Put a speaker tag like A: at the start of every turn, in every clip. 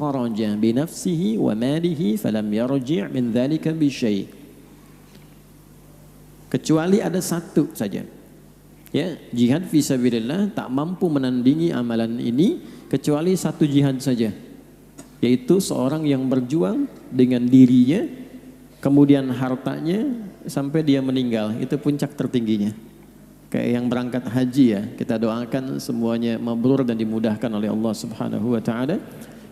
A: kharaja bi nafsihi wa malihi falam yarji' min dzalika bi syai'. Kecuali ada satu saja. Ya, jihad fisabilillah tak mampu menandingi amalan ini kecuali satu jihad saja. Yaitu seorang yang berjuang dengan dirinya, kemudian hartanya sampai dia meninggal. Itu puncak tertingginya. Kayak yang berangkat haji ya, kita doakan semuanya mabrur dan dimudahkan oleh Allah Subhanahu wa taala.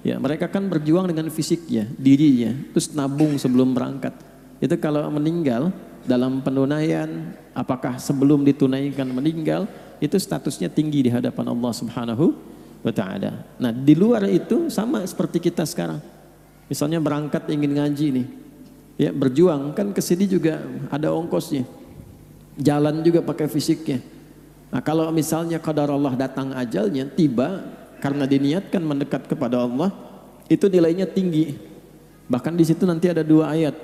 A: Ya, mereka kan berjuang dengan fisiknya, dirinya, terus nabung sebelum berangkat. Itu kalau meninggal dalam penunaian, apakah sebelum ditunaikan meninggal, itu statusnya tinggi di hadapan Allah Subhanahu wa taala. Nah, di luar itu sama seperti kita sekarang. Misalnya berangkat ingin ngaji nih. Ya, berjuang kan ke sini juga ada ongkosnya. Jalan juga pakai fisiknya. Nah, kalau misalnya qadar Allah datang ajalnya, tiba karena diniatkan mendekat kepada Allah, itu nilainya tinggi. Bahkan di situ nanti ada dua ayat.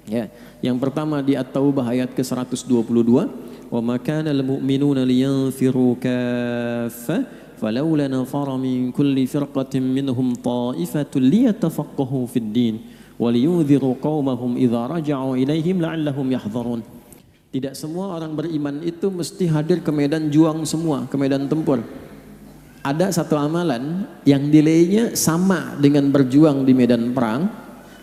A: Ya, yang pertama di At-Taubah ayat ke-122, "Wa ma kana al-mu'minuna liyanfiru kaffah, falawla nafara min kulli firqatin minhum ta'ifatun liyatafaqahu fid-din, wa liyunziru qaumahum idza raja'u ilaihim la'allahum yahdharun." Tidak semua orang beriman itu mesti hadir ke medan juang semua, ke medan tempur. Ada satu amalan yang nilainya sama dengan berjuang di medan perang,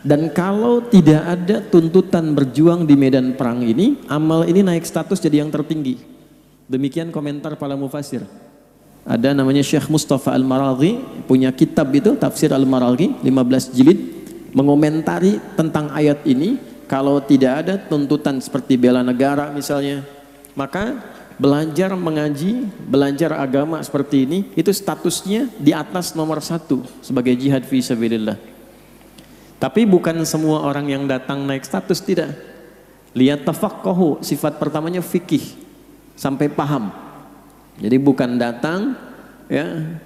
A: dan kalau tidak ada tuntutan berjuang di medan perang ini, amal ini naik status jadi yang tertinggi. Demikian komentar para mufasir. Ada namanya Syekh Mustafa Al-Maraghi, punya kitab itu, Tafsir Al-Maraghi, 15 jilid, mengomentari tentang ayat ini. Kalau tidak ada tuntutan seperti bela negara misalnya, maka belajar mengaji, belajar agama seperti ini, itu statusnya di atas nomor 1 sebagai jihad fi sabilillah. Tapi bukan semua orang yang datang naik status, tidak. Lihat tafaqahu, sifat pertamanya fikih, sampai paham. Jadi bukan datang ya,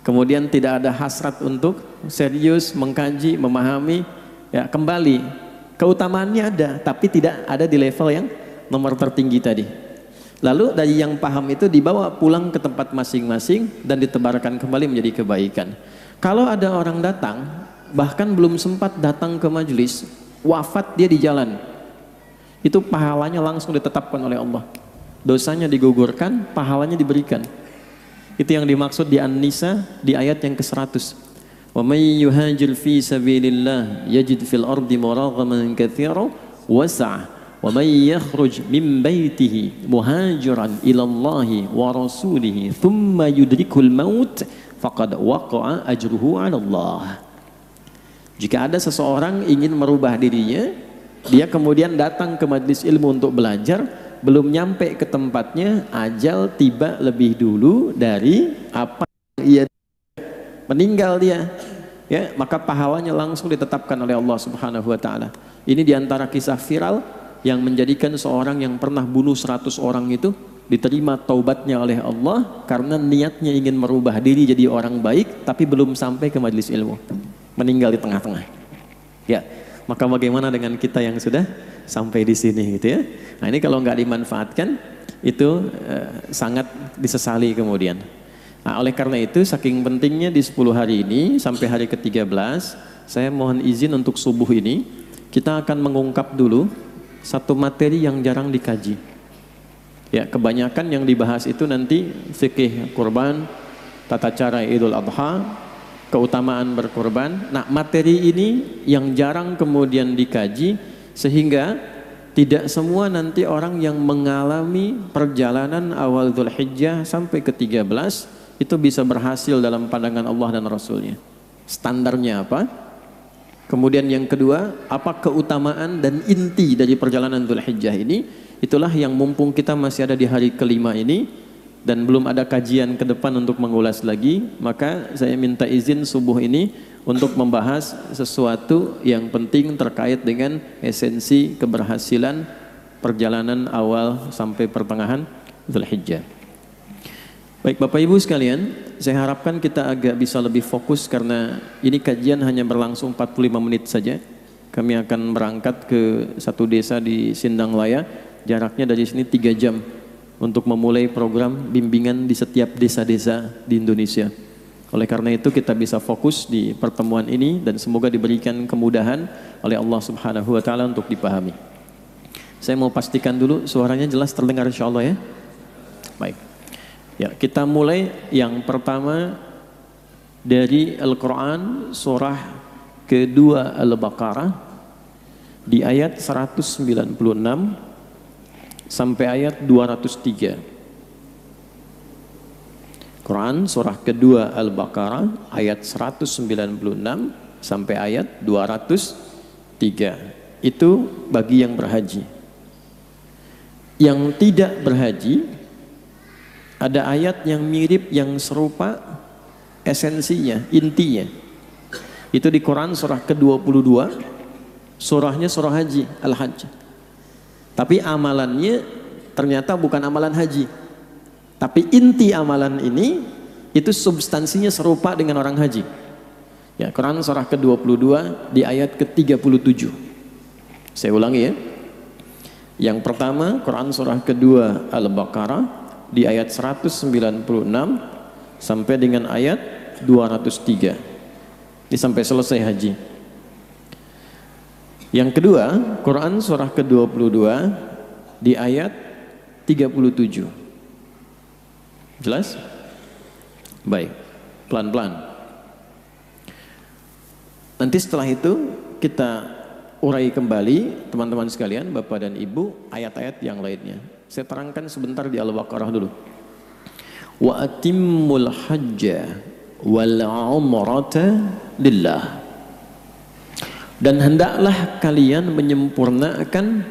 A: kemudian tidak ada hasrat untuk serius mengkaji, memahami, ya kembali. Keutamaannya ada, tapi tidak ada di level yang nomor tertinggi tadi. Lalu dari yang paham itu dibawa pulang ke tempat masing-masing dan ditebarkan kembali menjadi kebaikan. Kalau ada orang datang, bahkan belum sempat datang ke majelis, wafat dia di jalan, itu pahalanya langsung ditetapkan oleh Allah. Dosanya digugurkan, pahalanya diberikan. Itu yang dimaksud di An-Nisa di ayat yang ke-100. Wa may yuhajir fi sabilillah yajid fil ardi muraghaman katsiran was'a wa may yakhruj min baitihi muhajiran ila Allah wa rasulih thumma yudrikul maut faqad waqa'a ajruhu 'ala Allah. Jika ada seseorang ingin merubah dirinya, dia kemudian datang ke majelis ilmu untuk belajar, belum nyampe ke tempatnya, ajal tiba lebih dulu dari apa ia meninggal dia, ya, maka pahalanya langsung ditetapkan oleh Allah Subhanahu wa taala. Ini diantara kisah viral yang menjadikan seorang yang pernah bunuh 100 orang itu diterima taubatnya oleh Allah karena niatnya ingin merubah diri jadi orang baik, tapi belum sampai ke majelis ilmu, meninggal di tengah-tengah. Ya, maka bagaimana dengan kita yang sudah sampai di sini gitu ya? Nah, ini kalau nggak dimanfaatkan itu sangat disesali kemudian. Nah, oleh karena itu saking pentingnya di 10 hari ini sampai hari ke-13, saya mohon izin untuk subuh ini kita akan mengungkap dulu satu materi yang jarang dikaji. Ya, kebanyakan yang dibahas itu nanti fikih kurban, tata cara Idul Adha, keutamaan berkurban. Nah, materi ini yang jarang kemudian dikaji sehingga tidak semua nanti orang yang mengalami perjalanan awal Dzulhijjah sampai ke-13 itu bisa berhasil dalam pandangan Allah dan Rasulnya. Standarnya apa? Kemudian yang kedua, apa keutamaan dan inti dari perjalanan Dzulhijjah ini? Itulah yang mumpung kita masih ada di hari kelima ini dan belum ada kajian ke depan untuk mengulas lagi, maka saya minta izin subuh ini untuk membahas sesuatu yang penting terkait dengan esensi keberhasilan perjalanan awal sampai pertengahan Dzulhijjah. Baik Bapak Ibu sekalian, saya harapkan kita agak bisa lebih fokus karena ini kajian hanya berlangsung 45 menit saja. Kami akan berangkat ke satu desa di Sindanglaya, jaraknya dari sini 3 jam untuk memulai program bimbingan di setiap desa-desa di Indonesia. Oleh karena itu kita bisa fokus di pertemuan ini dan semoga diberikan kemudahan oleh Allah Subhanahu wa taala untuk dipahami. Saya mau pastikan dulu suaranya jelas terdengar insyaallah ya. Baik. Ya, kita mulai yang pertama dari Al-Qur'an surah kedua Al-Baqarah di ayat 196 sampai ayat 203. Quran surah kedua Al-Baqarah ayat 196 sampai ayat 203. Itu bagi yang berhaji. Yang tidak berhaji, ada ayat yang mirip, yang serupa esensinya, intinya. Itu di Quran surah ke-22, surahnya surah haji, Al-Hajj. Tapi amalannya ternyata bukan amalan haji. Tapi inti amalan ini itu substansinya serupa dengan orang haji. Ya, Quran surah ke-22 di ayat ke-37. Saya ulangi ya. Yang pertama Quran surah kedua Al-Baqarah di ayat 196 sampai dengan ayat 203. Ini sampai selesai haji. Yang kedua Quran surah ke-22 di ayat 37. Jelas? Baik, pelan-pelan. Nanti setelah itu kita urai kembali teman-teman sekalian, Bapak dan Ibu, ayat-ayat yang lainnya. Saya terangkan sebentar di Al-Baqarah dulu. Wa atimmul hajja wal umrata lillah. Dan hendaklah kalian menyempurnakan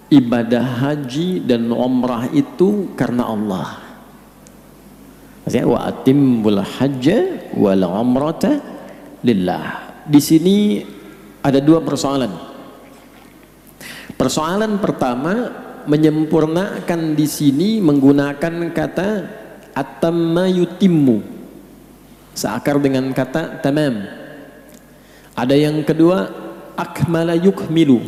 A: ibadah haji dan umrah itu karena Allah. Maksudnya wa atimmul hajja wal umrata lillah. Di sini ada dua persoalan. Persoalan pertama, menyempurnakan di sini menggunakan kata atamma yutimmu, seakar dengan kata tamam. Ada yang kedua, akmala yukmilu,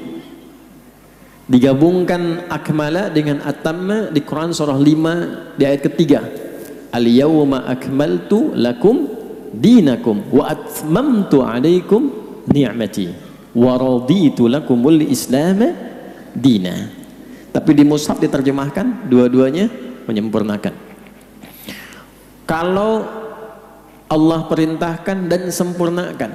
A: digabungkan akmala dengan atamma di Quran surah 5 di ayat ketiga. Al-yawma akmaltu lakum dinakum wa atmamtu alaikum ni'mati wa raditu lakumul islam dina. Tapi di mushaf diterjemahkan dua-duanya menyempurnakan. Kalau Allah perintahkan dan sempurnakan,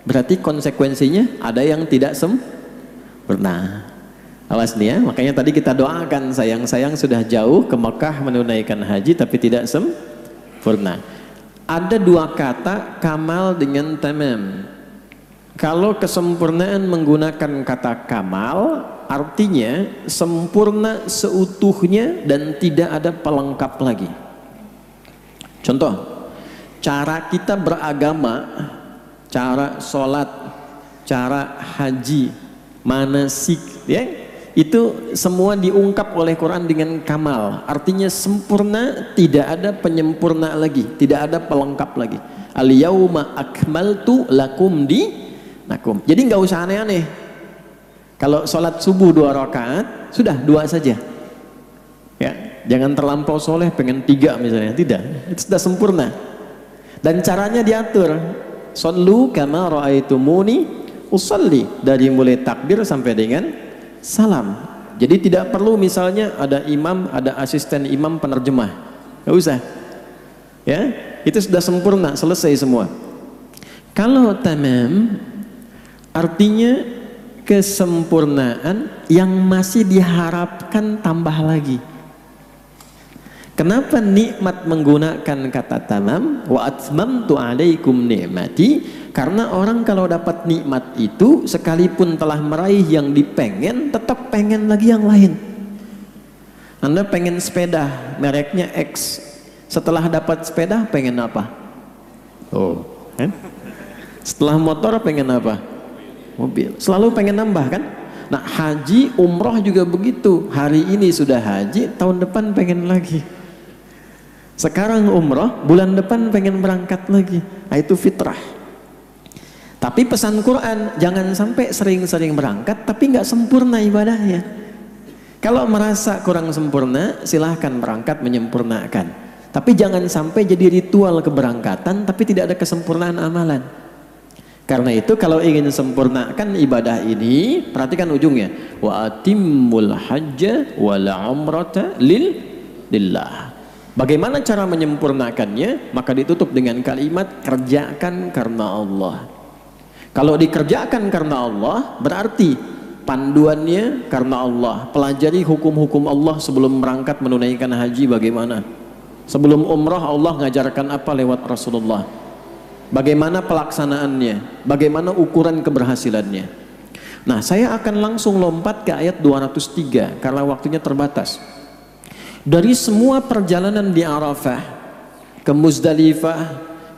A: berarti konsekuensinya ada yang tidak sempurna. Awas nih ya, makanya tadi kita doakan sayang-sayang sudah jauh ke Mekah menunaikan haji tapi tidak sempurna. Ada dua kata kamal dengan tamam. Kalau kesempurnaan menggunakan kata kamal, artinya sempurna seutuhnya dan tidak ada pelengkap lagi. Contoh, cara kita beragama, cara sholat, cara haji, manasik, ya, itu semua diungkap oleh Quran dengan kamal, artinya sempurna, tidak ada penyempurna lagi, tidak ada pelengkap lagi. Al-yawma akmaltu lakum dinakum. Jadi nggak usah aneh-aneh. Kalau sholat subuh 2 rakaat, sudah 2 saja. Ya, jangan terlampau soleh pengen 3 misalnya, tidak. Itu sudah sempurna. Dan caranya diatur. Shollu kama ra'aitumuni usalli, dari mulai takbir sampai dengan salam. Jadi tidak perlu misalnya ada imam, ada asisten imam penerjemah, nggak usah. Ya, itu sudah sempurna, selesai semua. Kalau tamam, artinya kesempurnaan yang masih diharapkan tambah lagi. Kenapa nikmat menggunakan kata tamam? Wa atmamtu alaikum ni'mati. Karena orang kalau dapat nikmat itu, sekalipun telah meraih yang dipengen, tetap pengen lagi yang lain. Anda pengen sepeda mereknya X, setelah dapat sepeda pengen apa? Oh, kan? Setelah motor pengen apa? Mobil. Selalu pengen nambah kan? Nah, haji, umroh juga begitu. Hari ini sudah haji, tahun depan pengen lagi. Sekarang umroh, bulan depan pengen berangkat lagi. Nah, itu fitrah. Tapi pesan Quran, jangan sampai sering-sering berangkat tapi nggak sempurna ibadahnya. Kalau merasa kurang sempurna, silahkan berangkat menyempurnakan. Tapi jangan sampai jadi ritual keberangkatan tapi tidak ada kesempurnaan amalan. Karena itu kalau ingin sempurnakan ibadah ini, perhatikan ujungnya. Wa atimmul hajja wal umrata lillah. Bagaimana cara menyempurnakannya? Maka ditutup dengan kalimat kerjakan karena Allah. Kalau dikerjakan karena Allah berarti panduannya karena Allah. Pelajari hukum-hukum Allah sebelum berangkat menunaikan haji bagaimana. Sebelum umrah Allah ngajarkan apa lewat Rasulullah. Bagaimana pelaksanaannya, bagaimana ukuran keberhasilannya. Nah, saya akan langsung lompat ke ayat 203 karena waktunya terbatas. Dari semua perjalanan di Arafah, ke Muzdalifah,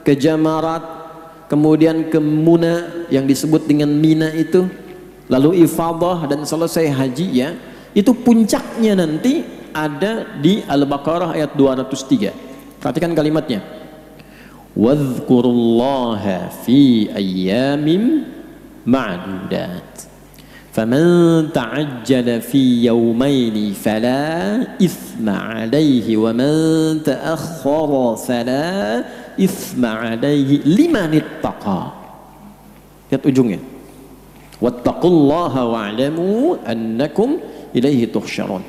A: ke Jamarat, kemudian ke Muna yang disebut dengan Mina itu, lalu ifadah dan selesai haji ya, itu puncaknya nanti ada di Al-Baqarah ayat 203. Perhatikan kalimatnya. Wadhkurullaha fi ayyamin ma'dudat. Faman ta'ajjala fi yawmaini fala ithma alayhi wa man ta'akhkhara fala ithma alayhi liman ittaqa. Lihat ujungnya. Wattaqullaha wa'lamu annakum ilaihi tuhsyarun.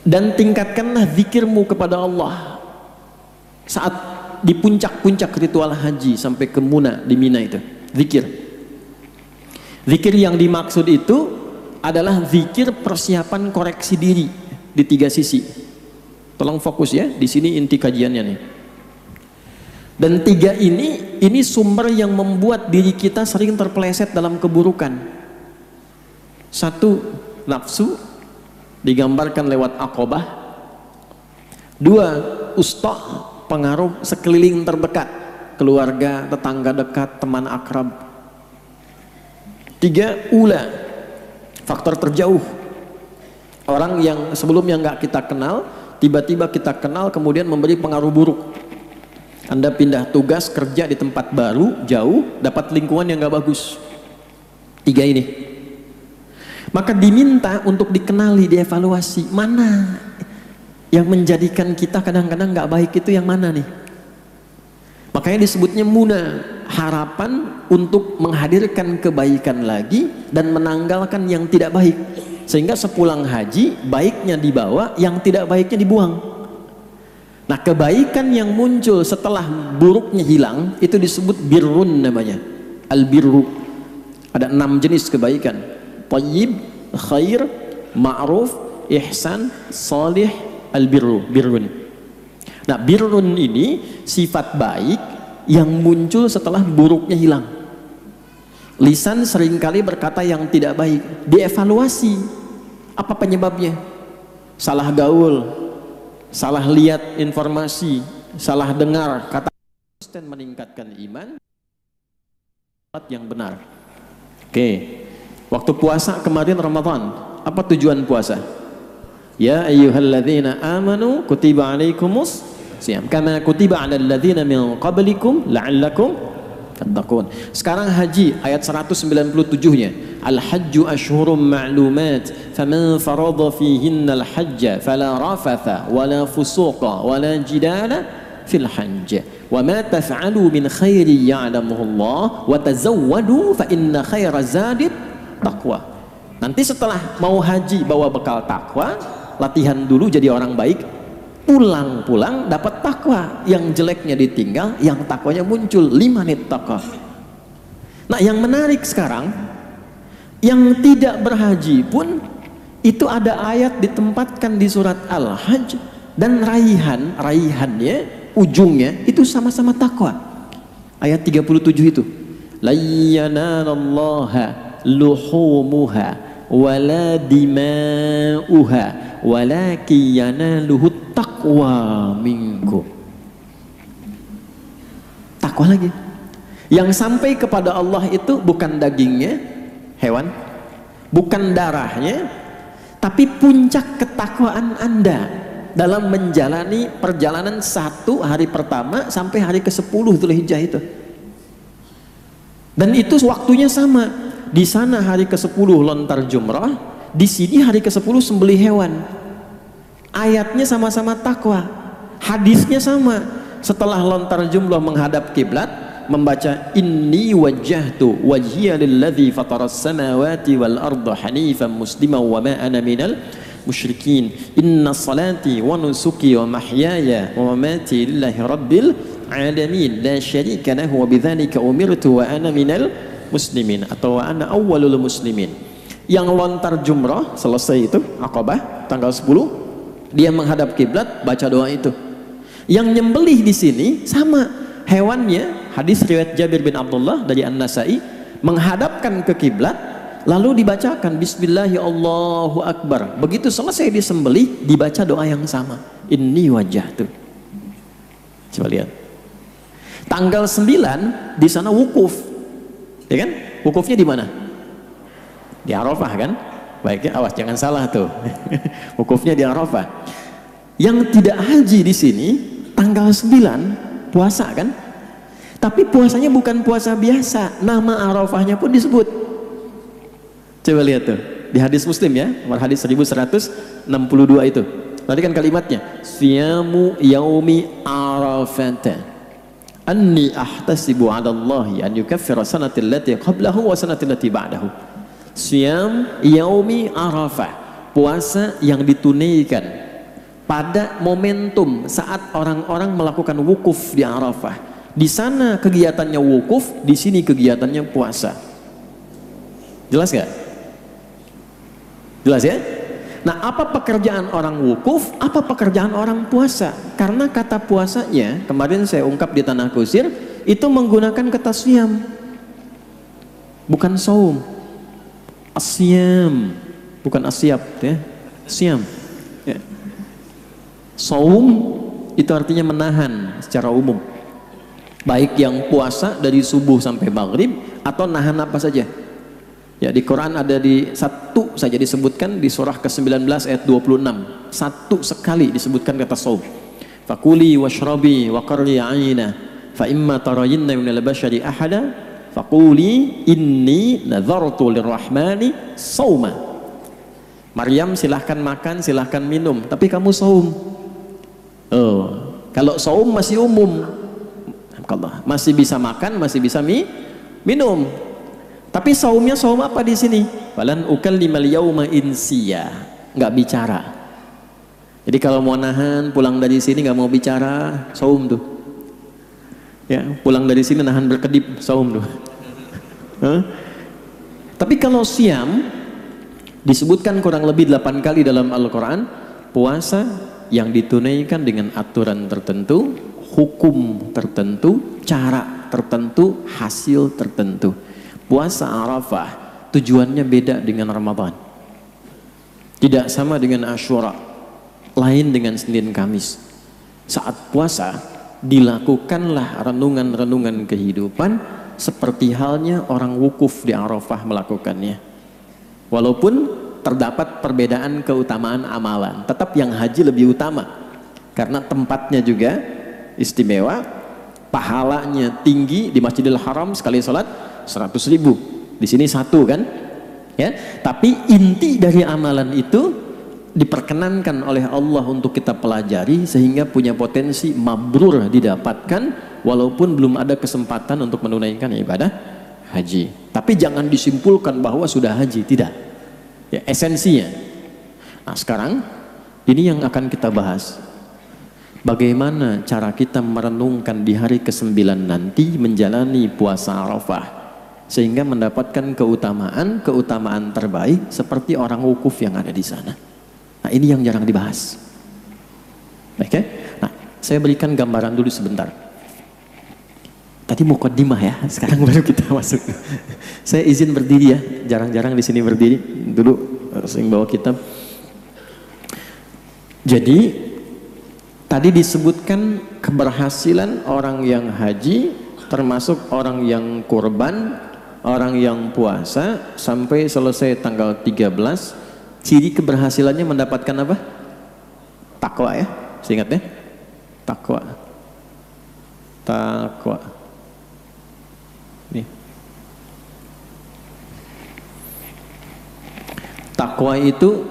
A: Dan tingkatkanlah zikirmu kepada Allah saat di puncak-puncak ritual haji sampai ke Muna di Mina itu. Zikir yang dimaksud itu adalah zikir persiapan koreksi diri di 3 sisi. Tolong fokus ya, di sini inti kajiannya nih. Dan 3 ini sumber yang membuat diri kita sering terpeleset dalam keburukan. 1, nafsu digambarkan lewat aqobah. 2, usta, pengaruh sekeliling terdekat, keluarga, tetangga dekat, teman akrab. 3, ula, faktor terjauh, orang yang sebelumnya nggak kita kenal, tiba-tiba kita kenal kemudian memberi pengaruh buruk. Anda pindah tugas kerja di tempat baru, jauh, dapat lingkungan yang nggak bagus. 3 ini. Maka diminta untuk dikenali, dievaluasi, mana yang menjadikan kita kadang-kadang nggak baik itu yang mana nih. Makanya disebutnya Muna, harapan untuk menghadirkan kebaikan lagi dan menanggalkan yang tidak baik, sehingga sepulang haji baiknya dibawa, yang tidak baiknya dibuang. Nah, kebaikan yang muncul setelah buruknya hilang itu disebut birrun namanya, al-birru. Ada 6 jenis kebaikan: thayyib, khair, ma'ruf, ihsan, salih, al-birru, birrun. Nah, birrun ini sifat baik yang muncul setelah buruknya hilang. Lisan seringkali berkata yang tidak baik, dievaluasi. Apa penyebabnya? Salah gaul, salah lihat informasi, salah dengar kata, dan meningkatkan iman yang benar. Oke. Waktu puasa kemarin Ramadan, apa tujuan puasa? Ya ayyuhalladzina amanu kutiba alaikumus siyam kama kutiba alal ladzina min qablikum la'allakum tattaqun. Sekarang haji ayat 197-nya. Al-hajju ashhurum ma'lumat faman farada fihinna al-hajja fala rafatha wala fusuqa wala jidala fil hajj wa ma taf'alu min khairin ya'lamuhu Allah wa tazawwadu fa inna khaira zadit taqwa. Nanti setelah mau haji bawa bekal takwa, latihan dulu jadi orang baik, pulang-pulang dapat takwa, yang jeleknya ditinggal, yang takwanya muncul. 5 nit takwa. Nah, yang menarik sekarang, yang tidak berhaji pun itu ada ayat ditempatkan di surat Al-Hajj, dan raihannya, ujungnya itu sama-sama takwa. Ayat 37 itu, la yanalallaha luhumuha wala dima'uha walakin yanaluhu taqwa minkum. Takwa lagi. Yang sampai kepada Allah itu bukan dagingnya hewan, bukan darahnya, tapi puncak ketakwaan Anda dalam menjalani perjalanan 1 hari pertama sampai hari ke-10 Dzulhijjah itu. Dan itu waktunya sama. Di sana hari ke-10 lontar jumrah, di sini hari ke-10 sembelih hewan. Ayatnya sama-sama takwa. Hadisnya sama. Setelah lontar jumlah menghadap kiblat, membaca inni wajjahtu wajhiya lilladzi fataras samawati wal arda hanifan musliman wa ma ana minal musyrikin. Inna salati wa nusuki wa mahyaya wa mamati lillahi rabbil alamin la syarika lahu wa bidzalika umirtu wa ana minal muslimin atau wa ana awwalul muslimin. Yang lontar jumrah selesai itu Aqabah tanggal 10, dia menghadap kiblat baca doa itu. Yang nyembelih di sini sama hewannya, hadis riwayat Jabir bin Abdullah dari An-Nasai, menghadapkan ke kiblat lalu dibacakan bismillahi Allahu akbar. Begitu selesai disembelih dibaca doa yang sama, inni wajjahtu. Coba lihat. Tanggal 9 di sana wukuf. Ya kan? Wukufnya di mana? Di Arafah kan? Baiknya awas jangan salah tuh. Wukufnya di Arafah. Yang tidak haji di sini tanggal 9 puasa kan? Tapi puasanya bukan puasa biasa, nama Arafahnya pun disebut. Coba lihat tuh di hadis Muslim ya, nomor hadis 1162 itu. Tadi kan kalimatnya siyamu yaumi arafata anni ahtasibu 'ala Allahi an yukaffira sanati allati qablahu wa sanati allati ba'dahu. Siyam yaumi arafah, puasa yang ditunaikan pada momentum saat orang-orang melakukan wukuf di Arafah. Di sana kegiatannya wukuf, di sini kegiatannya puasa. Jelas gak? Jelas ya? Nah, apa pekerjaan orang wukuf, apa pekerjaan orang puasa? Karena kata puasanya, kemarin saya ungkap di Tanah Kusir, itu menggunakan kata siyam, bukan saum. Asyam, bukan asyab ya, siyam ya. Saum itu artinya menahan secara umum, baik yang puasa dari subuh sampai maghrib atau nahan apa saja ya. Di Quran ada di satu saja disebutkan di surah ke-19 ayat 26, satu sekali disebutkan kata saum. Fakuli washrabi wa qarri aina fa imma tarayinna minal bashari ahada faquli inni nadhartu lirrahmani sauma. Maryam silahkan makan, silahkan minum, tapi kamu saum. Oh, kalau saum masih umum, masih bisa makan, masih bisa minum. Tapi saumnya saum apa di sini? Falan ukallimal yauma insiya, nggak bicara. Jadi kalau mau nahan, pulang dari sini nggak mau bicara, saum tuh. Ya, pulang dari sini nahan berkedip, saum tuh. Tapi kalau siam disebutkan kurang lebih 8 kali dalam Al-Quran, puasa yang ditunaikan dengan aturan tertentu, hukum tertentu, cara tertentu, hasil tertentu. Puasa Arafah tujuannya beda dengan Ramadan, tidak sama dengan Asyura, lain dengan Senin Kamis. Saat puasa dilakukanlah renungan-renungan kehidupan seperti halnya orang wukuf di Arafah melakukannya. Walaupun terdapat perbedaan keutamaan amalan, tetap yang haji lebih utama karena tempatnya juga istimewa, pahalanya tinggi. Di Masjidil Haram sekali sholat 100.000, di sini 1 kan ya. Tapi inti dari amalan itu diperkenankan oleh Allah untuk kita pelajari sehingga punya potensi mabrur didapatkan walaupun belum ada kesempatan untuk menunaikan ibadah haji. Tapi jangan disimpulkan bahwa sudah haji, tidak ya, esensinya. Nah, sekarang ini yang akan kita bahas, bagaimana cara kita merenungkan di hari ke-9 nanti menjalani puasa Arafah sehingga mendapatkan keutamaan terbaik seperti orang wukuf yang ada di sana. Nah, ini yang jarang dibahas. Oke? Nah, saya berikan gambaran dulu sebentar. Tadi mukaddimah ya, sekarang baru kita masuk. Saya izin berdiri ya, jarang-jarang di sini berdiri. Dulu sering bawa kitab. Jadi tadi disebutkan keberhasilan orang yang haji, termasuk orang yang kurban, orang yang puasa sampai selesai tanggal 13. Ciri keberhasilannya mendapatkan apa? Takwa ya, seingatnya. Takwa. Nih. Takwa itu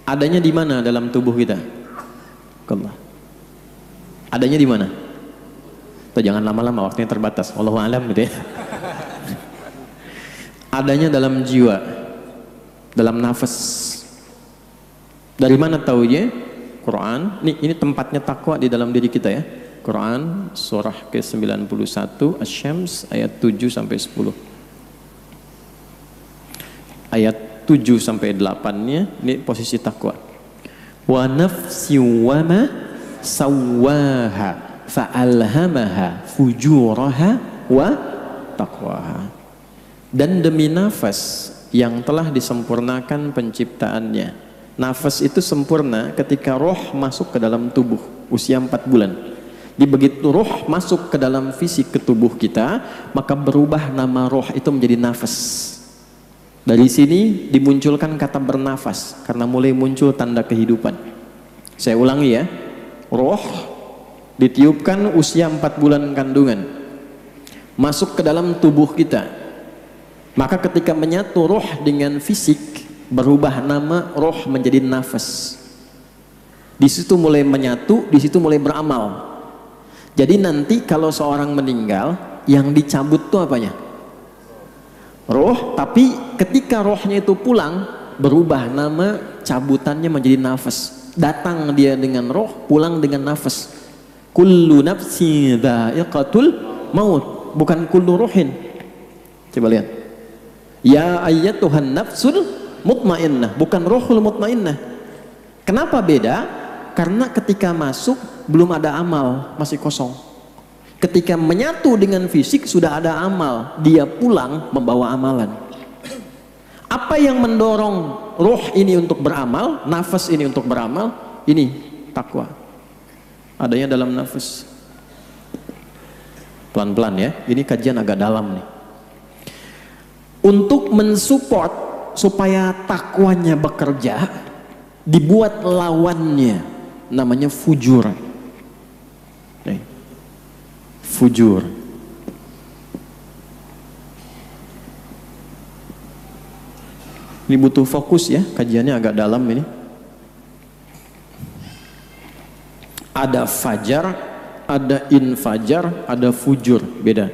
A: adanya di mana dalam tubuh kita? Allah. Adanya di mana? Tuh, jangan lama-lama, waktunya terbatas. Wallahu a'lam gitu ya. Adanya dalam jiwa, dalam nafas. Dari mana taunya? Quran. Ini tempatnya takwa di dalam diri kita ya. Quran surah ke-91 Asy-Syams ayat 7 sampai 10. Ayat 7 sampai 8-nya ini posisi takwa. Wa nafsi wa ma sawwaha fa'alhamaha fujuraha wa taqwaha. Dan demi nafas yang telah disempurnakan penciptaannya. Nafas itu sempurna ketika roh masuk ke dalam tubuh usia 4 bulan. Di begitu roh masuk ke dalam fisik ke tubuh kita, maka berubah nama roh itu menjadi nafas. Dari sini dimunculkan kata bernafas karena mulai muncul tanda kehidupan. Saya ulangi ya. Roh ditiupkan usia 4 bulan kandungan. Masuk ke dalam tubuh kita. Maka ketika menyatu roh dengan fisik, berubah nama roh menjadi nafas. Di situ mulai menyatu, di situ mulai beramal. Jadi nanti kalau seorang meninggal, yang dicabut itu apanya? Roh, tapi ketika rohnya itu pulang, berubah nama cabutannya menjadi nafas. Datang dia dengan roh, pulang dengan nafas. Kullu nafsi dha'iqatul maut, bukan kullu ruhin. Coba lihat. Ya ayyatuhan nafsul mutmainnah, bukan rohul mutmainnah. Kenapa beda? Karena ketika masuk belum ada amal, masih kosong. Ketika menyatu dengan fisik sudah ada amal, dia pulang membawa amalan. Apa yang mendorong roh ini untuk beramal, nafas ini untuk beramal? Ini takwa. Adanya dalam nafas. Pelan-pelan ya, ini kajian agak dalam nih. Untuk mensupport supaya takwanya bekerja, dibuat lawannya, namanya fujur. Nih. Fujur. Ini butuh fokus ya, kajiannya agak dalam ini. Ada fajar, ada infajar, ada fujur, beda.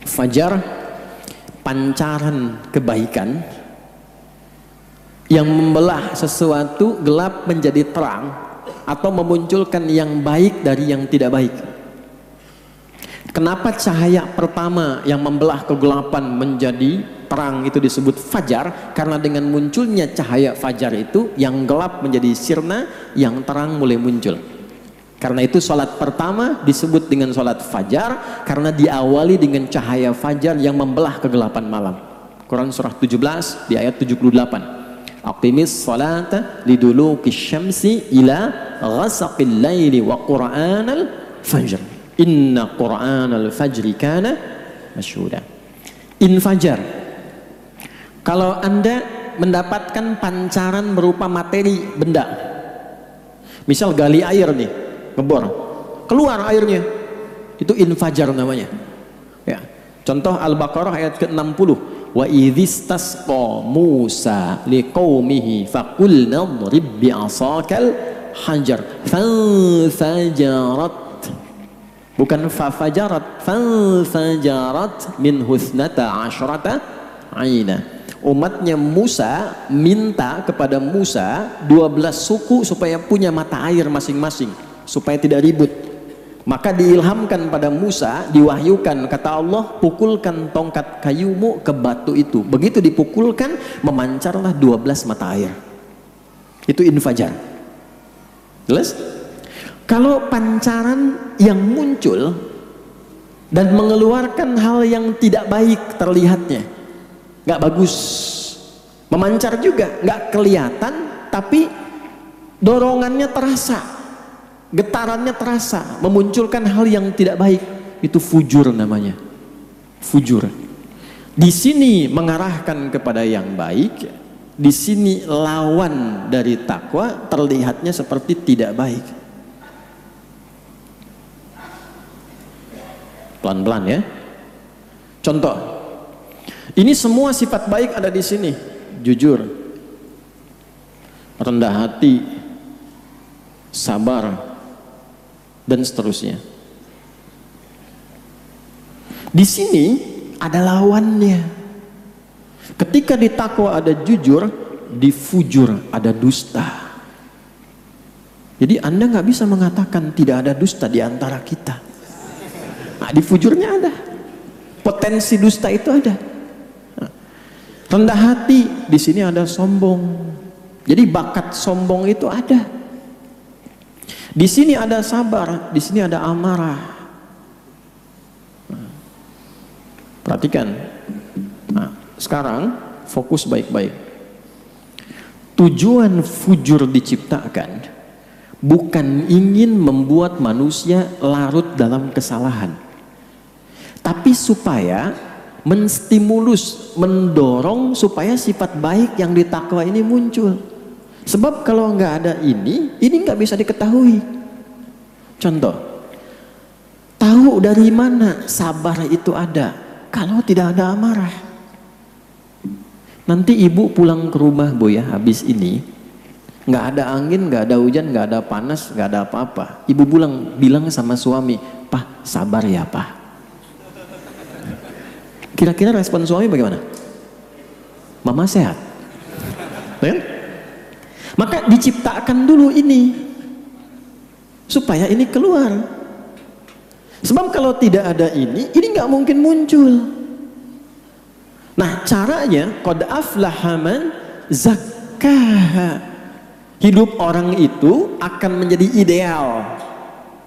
A: Fajar, pancaran kebaikan yang membelah sesuatu gelap menjadi terang atau memunculkan yang baik dari yang tidak baik. Kenapa cahaya pertama yang membelah kegelapan menjadi terang itu disebut fajar? Karena dengan munculnya cahaya fajar itu, yang gelap menjadi sirna, yang terang mulai muncul. Karena itu salat pertama disebut dengan salat fajar, karena diawali dengan cahaya fajar yang membelah kegelapan malam. Quran surah 17 di ayat 78. Aqimis salata liduluki syamsi ila ghasaqil laili wa qur'anal fajr. Inna qur'anal fajri kana masyhuda. Infajar. Kalau Anda mendapatkan pancaran berupa materi benda, misal gali air nih, ngebor, keluar airnya, itu infajar namanya ya. Contoh Al-Baqarah ayat ke-60, wa idzistasqa Musa liqaumihi faqulna idrib bi'asakal hajar fanfajarat, bukan fafajarat, fanfajarat min husnata asyrata aina. Umatnya Musa minta kepada Musa 12 suku supaya punya mata air masing-masing, supaya tidak ribut. Maka diilhamkan pada Musa, diwahyukan, kata Allah, pukulkan tongkat kayumu ke batu itu. Begitu dipukulkan, memancarlah 12 mata air. Itu infajar. Jelas? Kalau pancaran yang muncul dan mengeluarkan hal yang tidak baik terlihatnya, nggak bagus, memancar juga, nggak kelihatan, tapi dorongannya terasa, getarannya terasa, memunculkan hal yang tidak baik, itu fujur namanya. Fujur. Di sini mengarahkan kepada yang baik, di sini lawan dari takwa, terlihatnya seperti tidak baik. Pelan-pelan ya. Contoh, ini semua sifat baik ada di sini. Jujur, rendah hati, sabar, dan seterusnya. Di sini ada lawannya. Ketika di takwa ada jujur, di fujur ada dusta. Jadi Anda nggak bisa mengatakan tidak ada dusta di antara kita. Nah, di fujurnya ada. Potensi dusta itu ada. Rendah hati, di sini ada sombong. Jadi bakat sombong itu ada. Di sini ada sabar, di sini ada amarah. Perhatikan. Nah, sekarang fokus baik-baik. Tujuan fujur diciptakan bukan ingin membuat manusia larut dalam kesalahan, tapi supaya menstimulus, mendorong supaya sifat baik yang ditakwa ini muncul. Sebab kalau nggak ada ini nggak bisa diketahui. Contoh, tahu dari mana sabar itu ada kalau tidak ada amarah? Nanti ibu pulang ke rumah, Bu, ya, habis ini nggak ada angin, nggak ada hujan, nggak ada panas, nggak ada apa-apa. Ibu bilang sama suami, "Pak, sabar ya, Pak." Kira-kira respon suami bagaimana? Mama sehat, kan? Maka diciptakan dulu ini supaya ini keluar. Sebab kalau tidak ada ini nggak mungkin muncul. Nah, caranya qad aflaha man zakkaha. Hidup orang itu akan menjadi ideal,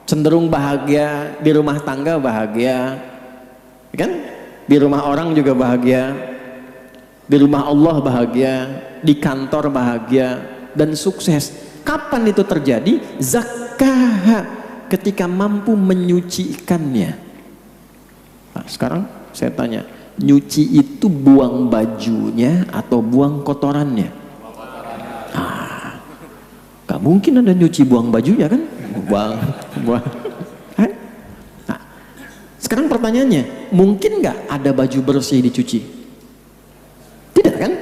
A: cenderung bahagia, di rumah tangga bahagia, kan? Di rumah orang juga bahagia, di rumah Allah bahagia, di kantor bahagia, dan sukses. Kapan itu terjadi? Zakkaha, ketika mampu menyucikannya. Nah, sekarang saya tanya, nyuci itu buang bajunya atau buang kotorannya? Gak mungkin ada nyuci buang bajunya, kan? Buang. Nah, sekarang pertanyaannya, mungkin nggak ada baju bersih dicuci? Tidak, kan?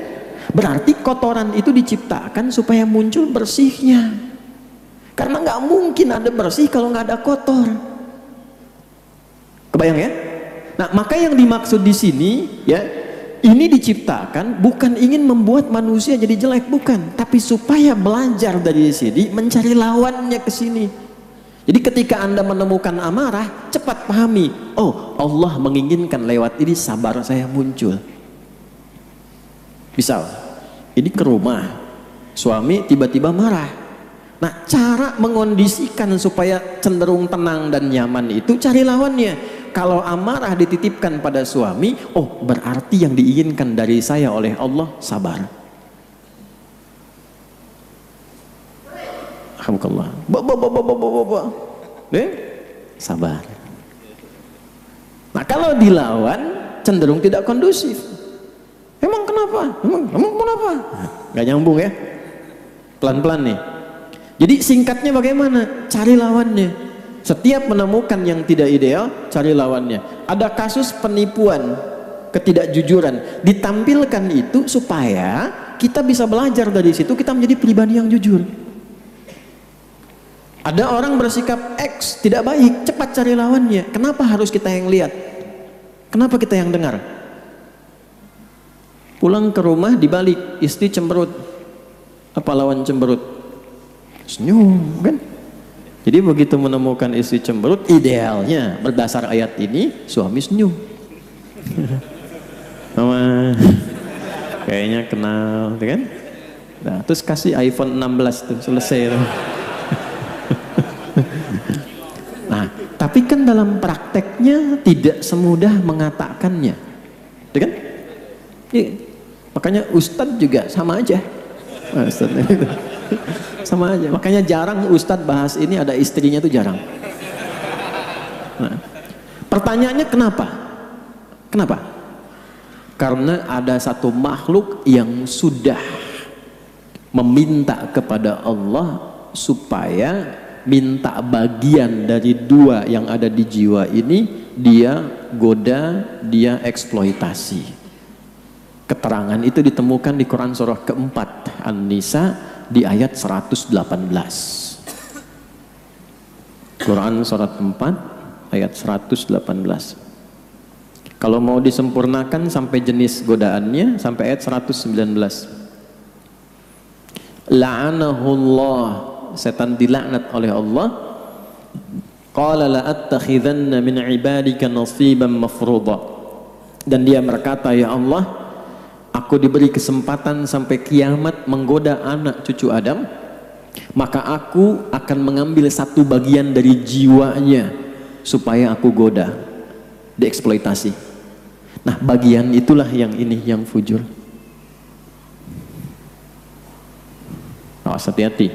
A: Berarti kotoran itu diciptakan supaya muncul bersihnya. Karena nggak mungkin ada bersih kalau nggak ada kotor. Kebayang ya? Nah, maka yang dimaksud di sini, ya, ini diciptakan bukan ingin membuat manusia jadi jelek, bukan, tapi supaya belajar dari sini, mencari lawannya ke sini. Jadi ketika Anda menemukan amarah, cepat pahami, oh, Allah menginginkan lewat ini sabar saya muncul. Misal, ini ke rumah, suami tiba-tiba marah. Nah, cara mengondisikan supaya cenderung tenang dan nyaman itu cari lawannya. Kalau amarah dititipkan pada suami, oh, berarti yang diinginkan dari saya oleh Allah sabar. Alhamdulillah. Sabar. Nah, kalau dilawan cenderung tidak kondusif. Emang kenapa? Emang kenapa? Gak nyambung ya. Pelan-pelan nih. Jadi singkatnya bagaimana? Cari lawannya. Setiap menemukan yang tidak ideal, cari lawannya. Ada kasus penipuan, ketidakjujuran, ditampilkan itu supaya kita bisa belajar dari situ, kita menjadi pribadi yang jujur. Ada orang bersikap X tidak baik, cepat cari lawannya. Kenapa harus kita yang lihat? Kenapa kita yang dengar? Pulang ke rumah dibalik, istri cemberut. Apa lawan cemberut? Senyum, kan? Jadi begitu menemukan istri cemberut, idealnya berdasar ayat ini suami senyum. Mama, kayaknya kenal, kan? Nah, terus kasih iPhone 16 tuh, selesai tuh. Nah, tapi kan dalam prakteknya tidak semudah mengatakannya, kan? Ya, makanya Ustadz juga sama aja. Nah, sama aja, makanya jarang Ustadz bahas ini ada istrinya tuh jarang. Nah, pertanyaannya kenapa? Kenapa? Karena ada satu makhluk yang sudah meminta kepada Allah supaya minta bagian dari dua yang ada di jiwa ini, dia goda, dia eksploitasi. Keterangan itu ditemukan di Quran surah keempat An-Nisa di ayat 118. Quran surat 4 ayat 118. Kalau mau disempurnakan sampai jenis godaannya sampai ayat 119. La'anahullah, setan dilaknat oleh Allah. Qala la attakhidanna min ibadika nasiban mafruḍa. Dan dia berkata, ya Allah, aku diberi kesempatan sampai kiamat menggoda anak cucu Adam, maka aku akan mengambil satu bagian dari jiwanya supaya aku goda, dieksploitasi. Nah, bagian itulah yang ini, yang fujur. Awas, hati-hati.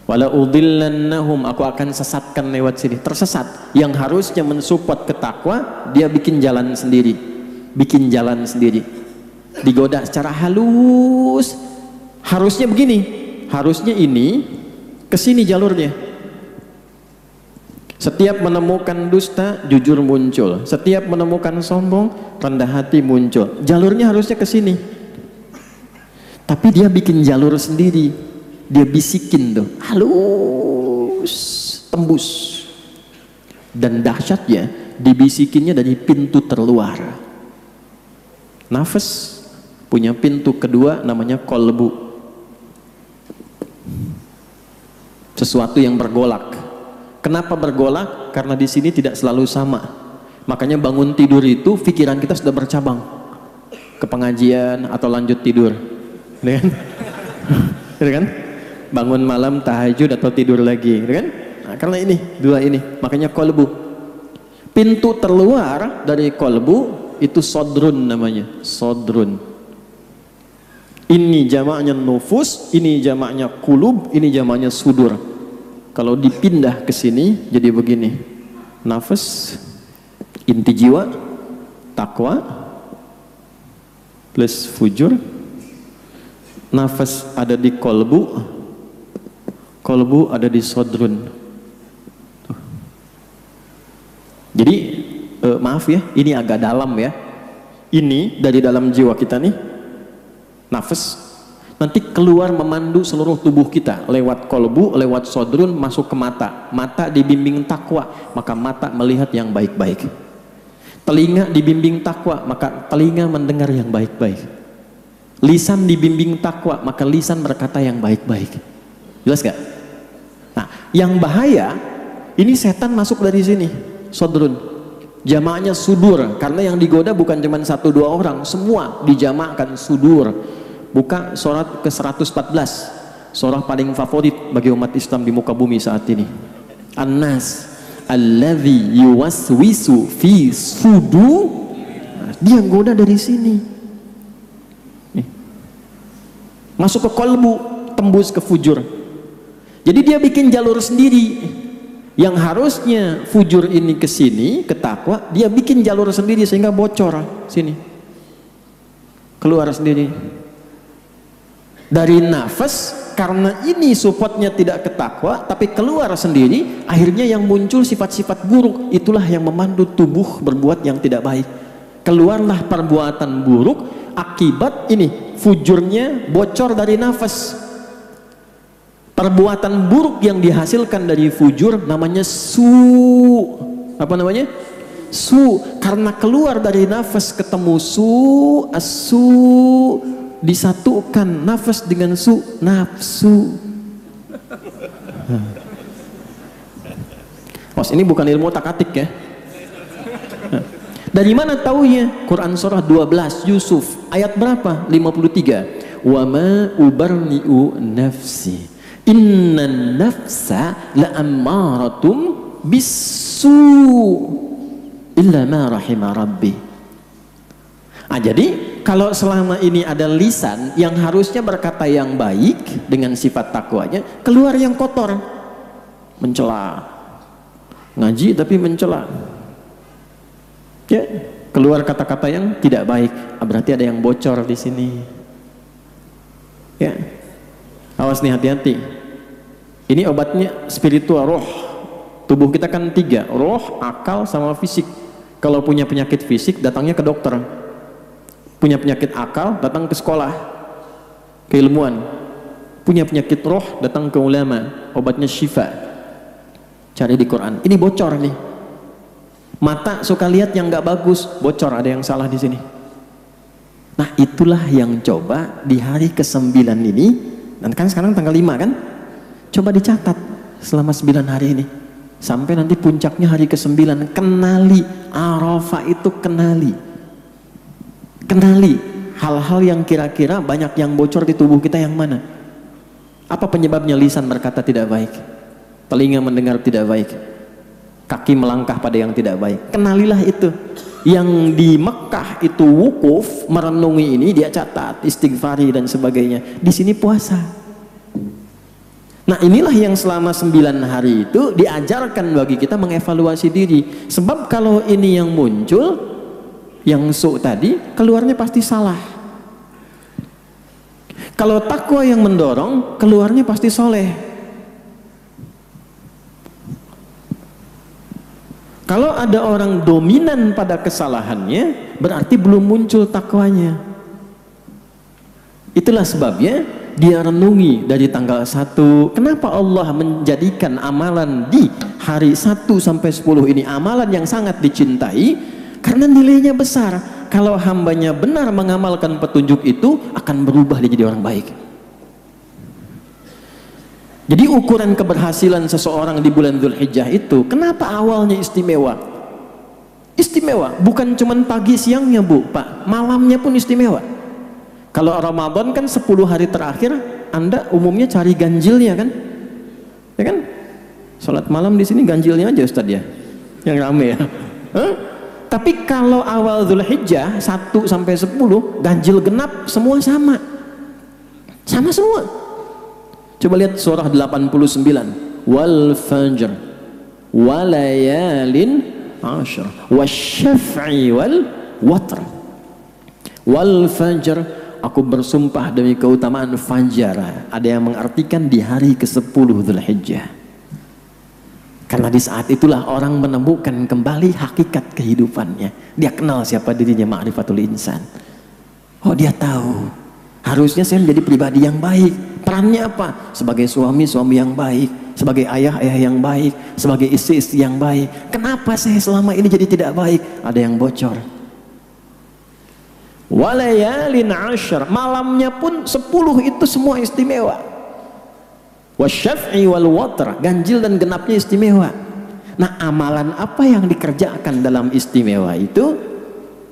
A: Wala udillannahum, aku akan sesatkan lewat sini. Tersesat, yang harusnya mensupport ke takwa, dia bikin jalan sendiri, bikin jalan sendiri, digoda secara halus. Harusnya begini, harusnya ini, kesini jalurnya. Setiap menemukan dusta, jujur muncul. Setiap menemukan sombong, rendah hati muncul. Jalurnya harusnya ke sini. Tapi dia bikin jalur sendiri. Dia bisikin tuh, halus, tembus. Dan dahsyatnya, dibisikinnya dari pintu terluar. Nafas punya pintu kedua namanya kolbu. Sesuatu yang bergolak. Kenapa bergolak? Karena di sini tidak selalu sama. Makanya bangun tidur itu pikiran kita sudah bercabang ke pengajian atau lanjut tidur, kan? Kan? Bangun malam tahajud atau tidur lagi, kan? Nah, karena ini dua ini, makanya kolbu. Pintu terluar dari kolbu itu sodrun namanya, sodrun. Ini jamaknya nufus, ini jamaknya kulub, ini jamaknya sudur. Kalau dipindah ke sini jadi begini. Nafas, inti jiwa, takwa plus fujur. Nafas ada di kolbu, kolbu ada di sodrun. Jadi maaf ya, ini agak dalam ya. Ini dari dalam jiwa kita nih, nafas. Nanti keluar memandu seluruh tubuh kita lewat kolbu, lewat sodrun, masuk ke mata. Mata dibimbing takwa, maka mata melihat yang baik-baik. Telinga dibimbing takwa, maka telinga mendengar yang baik-baik. Lisan dibimbing takwa, maka lisan berkata yang baik-baik. Jelas gak? Nah, yang bahaya ini setan masuk dari sini, sodrun. Jamaknya sudur, karena yang digoda bukan cuma 1-2 orang, semua dijamakkan sudur. Buka surat ke-114, surah paling favorit bagi umat Islam di muka bumi saat ini. An-Nas alladzi yuwaswisu fi sudu. Dia goda dari sini. Nih. Masuk ke kolbu, tembus ke fujur. Jadi dia bikin jalur sendiri. Yang harusnya fujur ini ke sini, ke takwa, dia bikin jalur sendiri sehingga bocor sini. Keluar sendiri. Dari nafas, karena ini supportnya tidak ke takwa tapi keluar sendiri, akhirnya yang muncul sifat-sifat buruk. Itulah yang memandu tubuh berbuat yang tidak baik. Keluarlah perbuatan buruk akibat ini, fujurnya bocor dari nafas. Perbuatan buruk yang dihasilkan dari fujur namanya su. Apa namanya? Su. Karena keluar dari nafas ketemu su, asu, disatukan nafas dengan su, nafsu. Mas, ini bukan ilmu takatik ya. Dari mana taunya? Quran surah 12 Yusuf ayat berapa? 53. Wa ma ubarni'u nafsi innan nafsa la'ammaratum bisu illa ma rahima rabbi. Jadi kalau selama ini ada lisan yang harusnya berkata yang baik dengan sifat takwanya, keluar yang kotor, mencela, ngaji tapi mencela, ya, keluar kata-kata yang tidak baik. Berarti ada yang bocor di sini, ya. Awas nih, hati-hati. Ini obatnya spiritual, roh. Tubuh kita kan 3, roh, akal, sama fisik. Kalau punya penyakit fisik, datangnya ke dokter. Punya penyakit akal, datang ke sekolah keilmuan. Punya penyakit roh, datang ke ulama, obatnya syifa. Cari di Quran. Ini bocor nih. Mata suka lihat yang nggak bagus, bocor, ada yang salah di sini. Nah, itulah yang coba di hari ke-9 ini, dan kan sekarang tanggal 5 kan? Coba dicatat selama 9 hari ini. Sampai nanti puncaknya hari ke-9, kenali Arafah itu, kenali hal-hal yang kira-kira banyak yang bocor di tubuh kita yang mana. Apa penyebabnya? Lisan berkata tidak baik, telinga mendengar tidak baik, kaki melangkah pada yang tidak baik. Kenalilah itu. Yang di Mekah itu wukuf merenungi ini, dia catat, istighfari dan sebagainya. Di sini puasa. Nah, inilah yang selama 9 hari itu diajarkan bagi kita mengevaluasi diri. Sebab kalau ini yang muncul, yang tadi, keluarnya pasti salah. Kalau takwa yang mendorong, keluarnya pasti soleh. Kalau ada orang dominan pada kesalahannya, berarti belum muncul takwanya. Itulah sebabnya dia renungi dari tanggal 1. Kenapa Allah menjadikan amalan di hari 1 sampai 10 ini amalan yang sangat dicintai? Karena nilainya besar. Kalau hambanya benar mengamalkan petunjuk itu, akan berubah dia jadi orang baik. Jadi ukuran keberhasilan seseorang di bulan Dzulhijjah itu, kenapa awalnya istimewa? Istimewa, bukan cuma pagi siangnya Bu, Pak, malamnya pun istimewa. Kalau Ramadan kan 10 hari terakhir, Anda umumnya cari ganjilnya kan? Ya kan? Salat malam di sini ganjilnya aja Ustadz ya, yang rame ya. Hah? Tapi kalau awal Dzulhijjah 1 sampai 10, ganjil genap semua sama. Sama semua. Coba lihat surah 89. Wal fajr walayalin ashr wasyaf'i wal watr. Wal fajr, aku bersumpah demi keutamaan fajar. Ada yang mengartikan di hari ke-10 Dzulhijjah. Karena di saat itulah orang menemukan kembali hakikat kehidupannya. Dia kenal siapa dirinya, ma'rifatul insan. Oh, dia tahu harusnya saya menjadi pribadi yang baik. Perannya apa? Sebagai suami yang baik, sebagai ayah yang baik, sebagai istri yang baik. Kenapa saya selama ini jadi tidak baik? Ada yang bocor. Walayalin ashr, malamnya pun 10 itu semua istimewa. Wasyaf'i wal watr, ganjil dan genapnya istimewa. Nah, amalan apa yang dikerjakan dalam istimewa itu?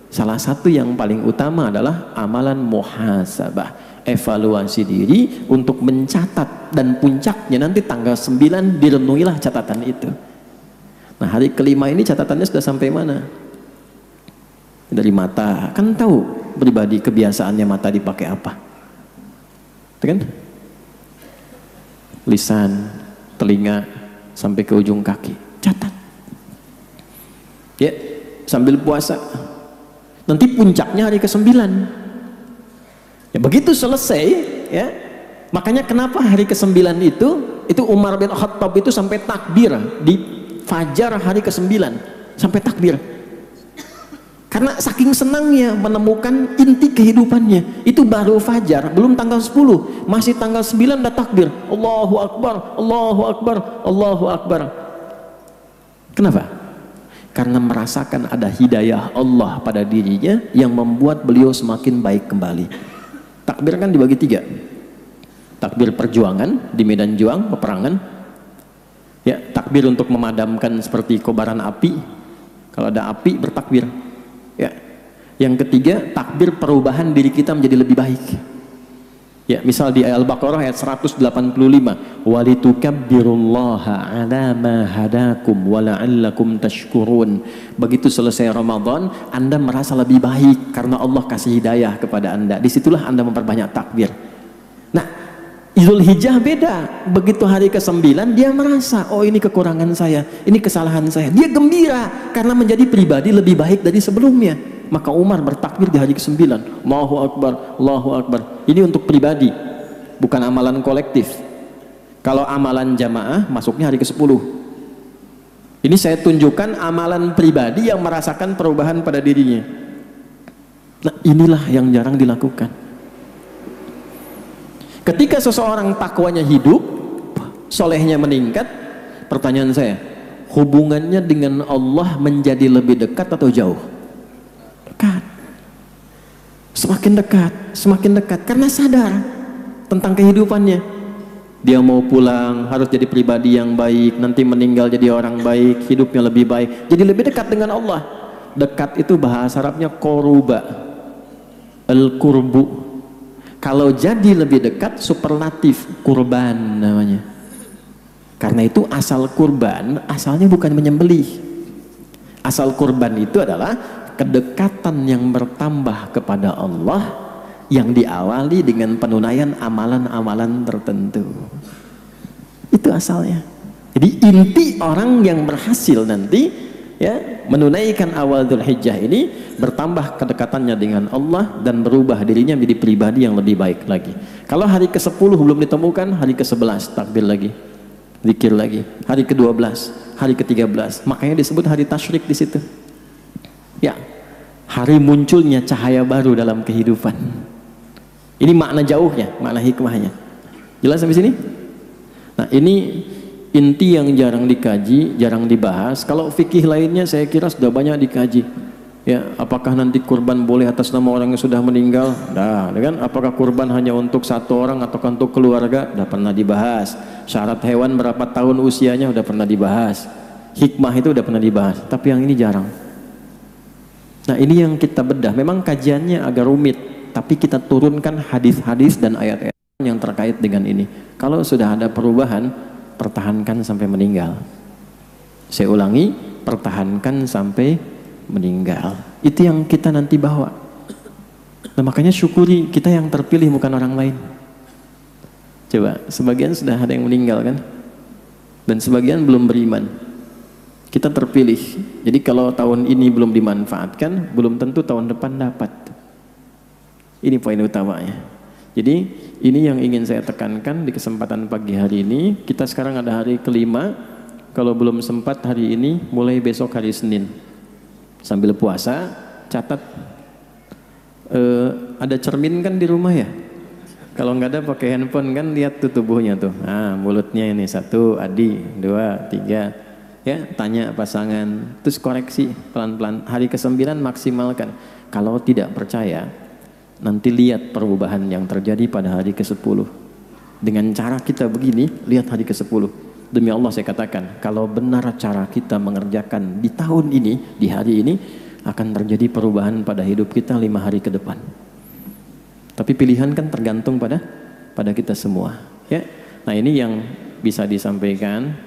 A: Salah satu yang paling utama adalah amalan muhasabah, evaluasi diri untuk mencatat, dan puncaknya nanti tanggal 9 direnungilah catatan itu. Nah, hari ke-5 ini catatannya sudah sampai mana? Dari mata, kan tahu pribadi kebiasaannya mata dipakai apa, kan? Lisan, telinga, sampai ke ujung kaki, catat. Ya, sambil puasa. Nanti puncaknya hari ke-9. Ya, begitu selesai, ya. Makanya kenapa hari ke-9 itu Umar bin Khattab itu sampai takbir di fajar hari ke-9, sampai takbir. Karena saking senangnya menemukan inti kehidupannya. Itu baru fajar, belum tanggal 10, masih tanggal 9 udah takbir. Allahu Akbar, Allahu Akbar, Allahu Akbar. Kenapa? Karena merasakan ada hidayah Allah pada dirinya yang membuat beliau semakin baik kembali. Takbir kan dibagi 3. Takbir perjuangan di medan juang, peperangan. Ya, takbir untuk memadamkan seperti kobaran api. Kalau ada api bertakbir. Ya. Yang ketiga, takbir perubahan diri kita menjadi lebih baik. Ya, misal di Al-Baqarah ayat 185, walitukabbirullaha ala ma hadakum wa la'allakum tashkurun. Begitu selesai Ramadan, Anda merasa lebih baik karena Allah kasih hidayah kepada Anda. Disitulah Anda memperbanyak takbir. Nah, Dzulhijjah beda. Begitu hari ke-9 dia merasa, oh ini kekurangan saya, ini kesalahan saya. Dia gembira karena menjadi pribadi lebih baik dari sebelumnya. Maka Umar bertakbir di hari ke-9. Allahu Akbar, Allahu Akbar. Ini untuk pribadi, bukan amalan kolektif. Kalau amalan jamaah masuknya hari ke-10. Ini saya tunjukkan amalan pribadi yang merasakan perubahan pada dirinya. Nah, inilah yang jarang dilakukan. Ketika seseorang takwanya hidup, solehnya meningkat, pertanyaan saya, hubungannya dengan Allah menjadi lebih dekat atau jauh? Dekat. Semakin dekat karena sadar tentang kehidupannya. Dia mau pulang harus jadi pribadi yang baik, nanti meninggal jadi orang baik, hidupnya lebih baik, jadi lebih dekat dengan Allah. Dekat itu bahasa Arabnya koruba, al-kurbu. Kalau jadi lebih dekat, superlatif, kurban namanya. Karena itu asal kurban, asalnya bukan menyembelih. Asal kurban itu adalah kedekatan yang bertambah kepada Allah yang diawali dengan penunaian amalan-amalan tertentu. Itu asalnya. Jadi inti orang yang berhasil nanti ya menunaikan awal Dzulhijjah ini bertambah kedekatannya dengan Allah dan berubah dirinya menjadi pribadi yang lebih baik lagi. Kalau hari ke-10 belum ditemukan, hari ke-11 takbir lagi, zikir lagi, hari ke-12, hari ke-13, makanya disebut hari tasyrik di situ. Ya, hari munculnya cahaya baru dalam kehidupan. Ini makna jauhnya, makna hikmahnya. Jelas sampai sini? Nah, ini inti yang jarang dikaji, jarang dibahas. Kalau fikih lainnya saya kira sudah banyak dikaji. Ya, apakah nanti kurban boleh atas nama orang yang sudah meninggal? Dah, kan? Apakah kurban hanya untuk satu orang atau untuk keluarga? Sudah pernah dibahas. Syarat hewan berapa tahun usianya sudah pernah dibahas. Hikmah itu sudah pernah dibahas. Tapi yang ini jarang. Nah, ini yang kita bedah. Memang kajiannya agak rumit, tapi kita turunkan hadis-hadis dan ayat-ayat yang terkait dengan ini. Kalau sudah ada perubahan, pertahankan sampai meninggal. Saya ulangi, pertahankan sampai meninggal. Itu yang kita nanti bawa. Nah, makanya syukuri kita yang terpilih bukan orang lain. Coba, sebagian sudah ada yang meninggal kan? Dan sebagian belum beriman. Kita terpilih. Jadi kalau tahun ini belum dimanfaatkan, belum tentu tahun depan dapat. Ini poin utamanya. Jadi ini yang ingin saya tekankan di kesempatan pagi hari ini. Kita sekarang ada hari kelima. Kalau belum sempat hari ini, mulai besok hari Senin. Sambil puasa, catat. Ada cermin kan di rumah ya? Kalau nggak ada pakai handphone kan, lihat tuh tubuhnya tuh. Nah, mulutnya ini 1, Adi, 2, 3. Ya, tanya pasangan, terus koreksi pelan-pelan. Hari ke-9 maksimalkan. Kalau tidak percaya, nanti lihat perubahan yang terjadi pada hari ke-10. Dengan cara kita begini, lihat hari ke-10. Demi Allah saya katakan, kalau benar cara kita mengerjakan di tahun ini, di hari ini, akan terjadi perubahan pada hidup kita 5 hari ke depan. Tapi pilihan kan tergantung pada kita semua. Ya, nah ini yang bisa disampaikan.